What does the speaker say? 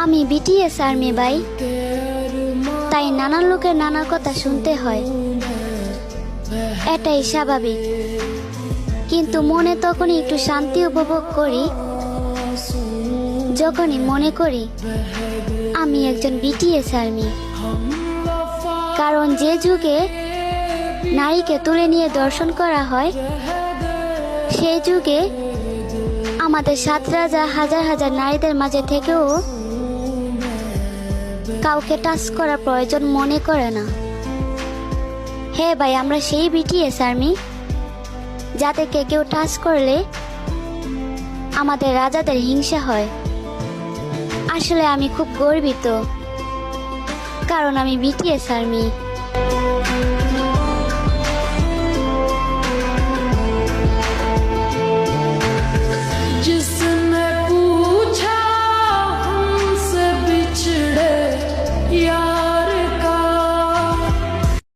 আমি BTS army ভাই, তাই নানা লোকের নানা কথা শুনতে হয়, এটাই স্বাভাবিক। কিন্তু মনে তখনই একটু শান্তি উপভোগ করি যখনই মনে করি আমি একজন বিটিএস আর্মি। কারণ যে যুগে নারীকে তুলে নিয়ে দর্শন করা হয়, সেই যুগে আমাদের সাত রাজা হাজার হাজার নারীদের মাঝে থেকেও কাউকে টাচ করার প্রয়োজন মনে করে না। হ্যাঁ ভাই, আমরা সেই বিটিএস আর্মি যাদেরকে কেউ টাচ করলে আমাদের রাজাদের হিংসা হয়। আসলে আমি খুব গর্বিত, কারণ আমি বিটিএস আর্মি।